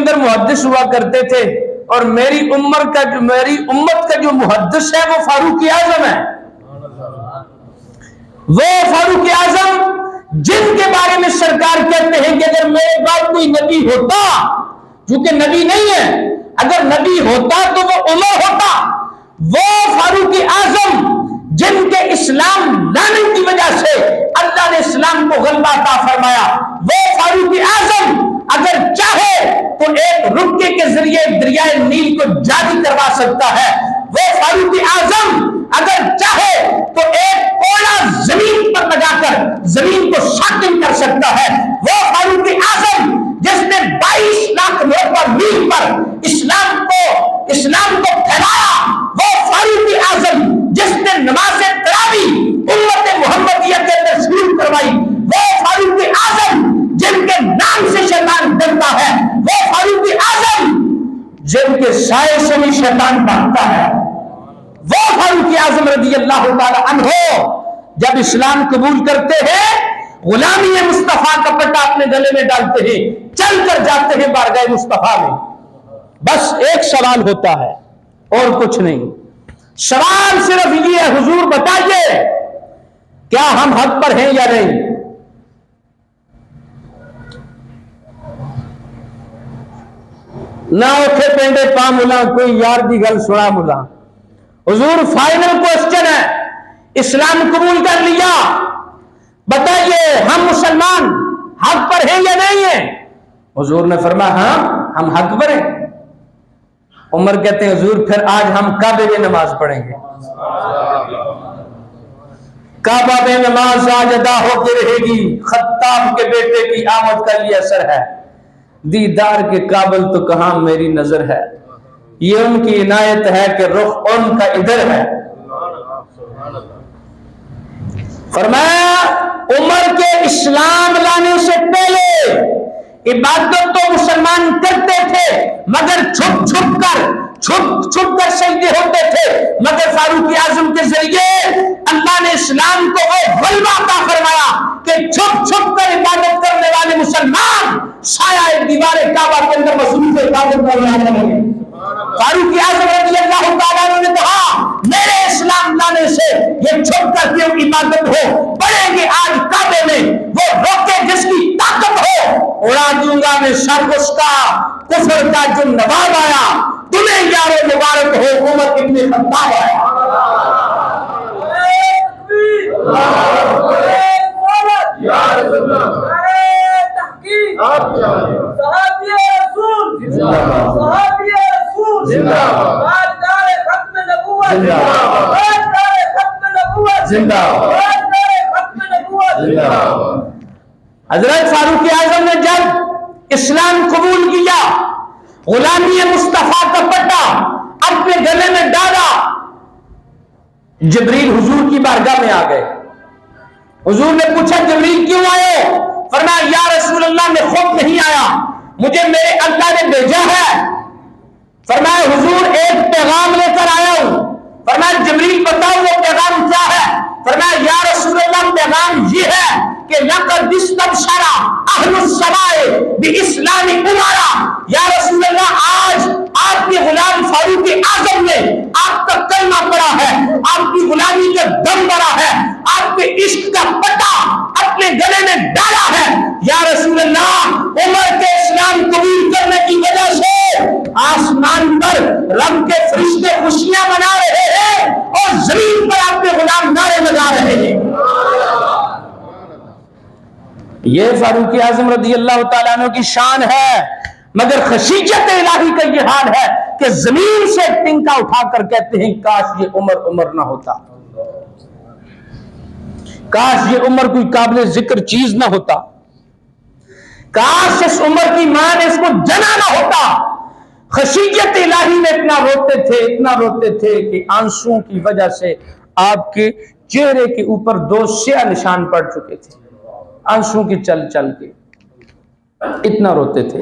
اندر محدث ہوا کرتے تھے، اور میری امت کا جو محدث ہے وہ فاروق اعظم ہے. وہ فاروق اعظم جن کے بارے میں سرکار کہتے ہیں کہ اگر میرے بعد کوئی نبی ہوتا، چونکہ نبی نہیں ہے، اگر نبی ہوتا تو وہ عمر ہوتا. وہ فاروق اعظم جن کے اسلام لانے کی وجہ سے اللہ نے اسلام کو غلبہ عطا فرمایا، وہ فاروق اعظم اگر چاہے تو ایک رکے کے ذریعے دریائے نیل کو جاری کروا سکتا ہے. وہ فاروق اعظم اگر چاہے تو ایک کوڑا زمین پر لگا کر زمین کو ساکن کر سکتا ہے. وہ فاروق اعظم جس نے 22 لاکھ میل پر اسلام کو پھیلایا، وہ فاروق اعظم جس نے نماز تراوی امت محمدیہ کے اندر شروع کروائی، وہ فاروق اعظم جن کے نام سے شیطان ڈرتا ہے، وہ فاروق اعظم جن کے سائے سے بھی شیطان بھاگتا ہے، وہ فاروق اعظم رضی اللہ تعالی عنہ جب اسلام قبول کرتے ہیں، غلامی مصطفیٰ کا پٹا اپنے گلے میں ڈالتے ہیں، چل کر جاتے ہیں بارگاہ مصطفیٰ میں. بس ایک سوال ہوتا ہے اور کچھ نہیں. سوال صرف یہ ہے، حضور بتائیے کیا ہم حق پر ہیں یا نہیں؟ نہ اٹھے پینڈے پا ملا کوئی یار دی گل سنا ملا. حضور فائنل کوسچن ہے، اسلام قبول کر لیا، بتائیے ہم مسلمان حق پر ہیں یا نہیں ہیں؟ حضور نے فرمایا ہاں ہم حق پر ہیں. عمر کہتے ہیں حضور پھر آج ہم کعبے میں نماز پڑھیں گے. کعبہ میں نماز آج ادا ہو کے رہے گی. خطاب کے بیٹے کی آمد کا یہ اثر ہے، دیدار کے قابل تو کہاں میری نظر ہے. یہ ان کی عنایت ہے کہ رخ ان کا ادھر ہے. فرمایا عمر کے اسلام لانے سے پہلے عبادت تو مسلمان کرتے تھے مگر چھپ کر سجدے ہوتے تھے، مگر فاروق اعظم کے ذریعے اللہ نے اسلام کو وہ غلبہ عطا فرمایا کہ چھپ کر عبادت کرنے والے مسلمان سایہ دیوار کعبہ کے اندر مصروف عبادت کرنے لگے. فاروق اعظم رضی اللہ تعالیٰ عنہ نے کہا میرے اسلام لانے سے یہ چھپ کر کیوں عبادت ہو، پڑھیں گے آج کعبے میں وہ روکے جس کی طاقت ہو، اڑا دوں گا میں سر اس کا کفر کا جو نواب آیا. تمہیں یارو مبارک ہو عمر ابن خطاب آیا. حضرت فاروق اعظم نے جب اسلام قبول کیا، غلامی مصطفیٰ کا پٹا اپنے گلے میں ڈالا، جبریل حضور کی بارگاہ میں آ گئے. حضور نے پوچھا جبریل کیوں آئے؟ فرمایا یا رسول اللہ میں خود نہیں آیا، مجھے میرے اللہ نے بھیجا ہے. فرمایا حضور ایک پیغام لے کر آیا ہوں. فرمایا جبریل بتاؤ وہ پیغام کیا ہے؟ فرمایا یا رسول اللہ پیغام یہ ہے کہ لقد استبشر اہل السماء باسلام عمر. یا رسول اللہ آج آپ کے غلام فاروق اعظم نے آپ کا کلمہ پڑھا ہے، آپ کی غلامی کا دم بھرا ہے، آپ کے عشق کا پٹا اپنے گلے میں ڈالا ہے. یا رسول اللہ عمر کے اسلام قبول کرنے کی وجہ سے آسمان پر رب کے فرشتے خوشیاں منا رہے ہیں اور زمین پر آپ کے غلام نعرے لگا رہے ہیں. یہ فاروق اعظم رضی اللہ تعالیٰ عنہ کی شان ہے. مگر خشیت الہی کا یہ حال ہے کہ زمین سے ٹنکا اٹھا کر کہتے ہیں کاش یہ عمر نہ ہوتا، کاش یہ عمر کوئی قابل ذکر چیز نہ ہوتا، کاش اس عمر کی ماں نے اس کو جنا نہ ہوتا. خشیت الہی میں اتنا روتے تھے کہ آنسوں کی وجہ سے آپ کے چہرے کے اوپر 2 سیاہ نشان پڑ چکے تھے، آنسوں کی چل کے اتنا روتے تھے.